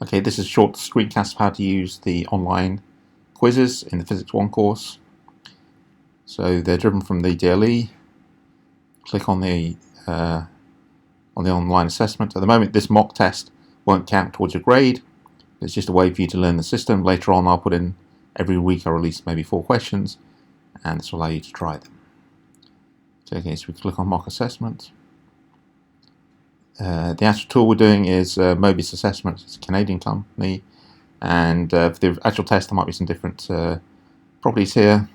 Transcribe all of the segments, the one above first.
Okay, this is a short screencast of how to use the online quizzes in the Physics 1 course. So they're driven from the DLE. Click on the online assessment. At the moment, this mock test won't count towards your grade. It's just a way for you to learn the system. Later on, I'll put in every week. I'll release maybe 4 questions, and this will allow you to try them. Okay, so we click on mock assessment. The actual tool we're doing is Mobius assessment. It's a Canadian company, and for the actual test there might be some different properties here.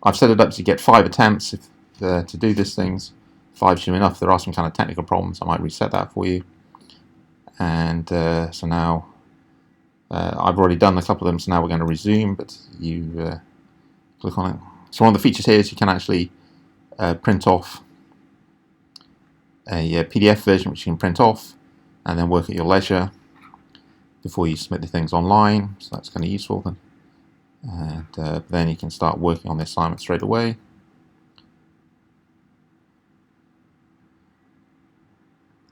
I've set it up to get 5 attempts to do these things. 5 should be enough. If there are some kind of technical problems, I might reset that for you. And so now I've already done a couple of them, so now we're going to resume, but you click on it. So one of the features here is you can actually print off a PDF version which you can print off and then work at your leisure before you submit the things online, so that's kind of useful then. And then you can start working on the assignment straight away.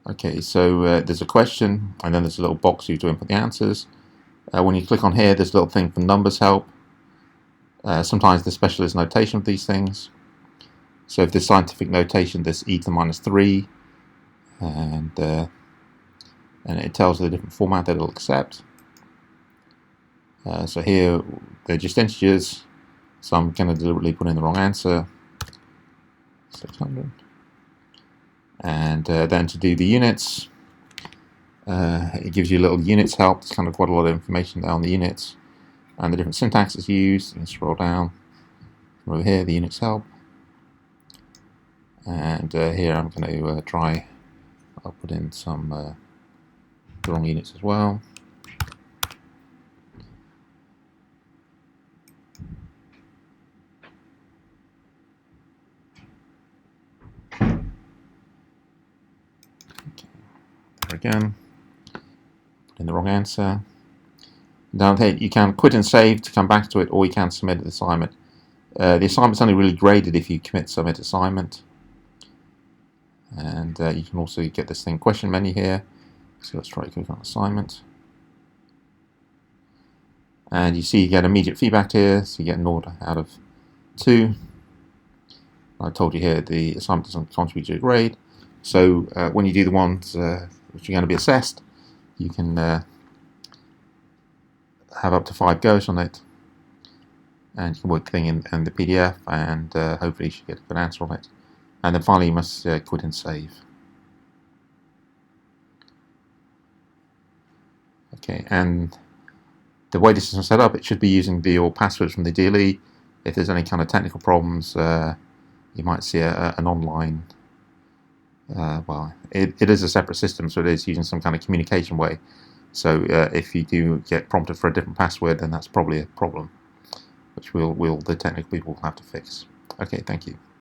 Okay, so there's a question and then there's a little box for you to input the answers. When you click on here, there's a little thing for numbers help. Sometimes the specialist notation of these things. So if there's scientific notation, there's e to the minus 3, and it tells you the different format that it'll accept. So here they're just integers, so I'm going to deliberately put in the wrong answer, 600. And then to do the units, it gives you a little units help. There's kind of quite a lot of information there on the units and the different syntaxes used. You can scroll down from over here, the units help. And here I'm going to try, I'll put in some the wrong units as well. Okay. There again, put in the wrong answer. Down here you can quit and save to come back to it, or you can submit the assignment. The assignment's only really graded if you commit submit assignment. And you can also get this thing question menu here. So let's try to click on assignment. And you see you get immediate feedback here, so you get an order out of 2. I told you here the assignment doesn't contribute to your grade. So when you do the ones which are going to be assessed, you can have up to 5 goes on it. And you can work the thing in the PDF, and hopefully you should get a good answer on it. And then finally you must quit and save. Okay, and the way this is set up, it should be using your passwords from the DLE. If there's any kind of technical problems, you might see an online, well, it is a separate system, so it is using some kind of communication way. So if you do get prompted for a different password, then that's probably a problem, which the technical people will have to fix. Okay, thank you.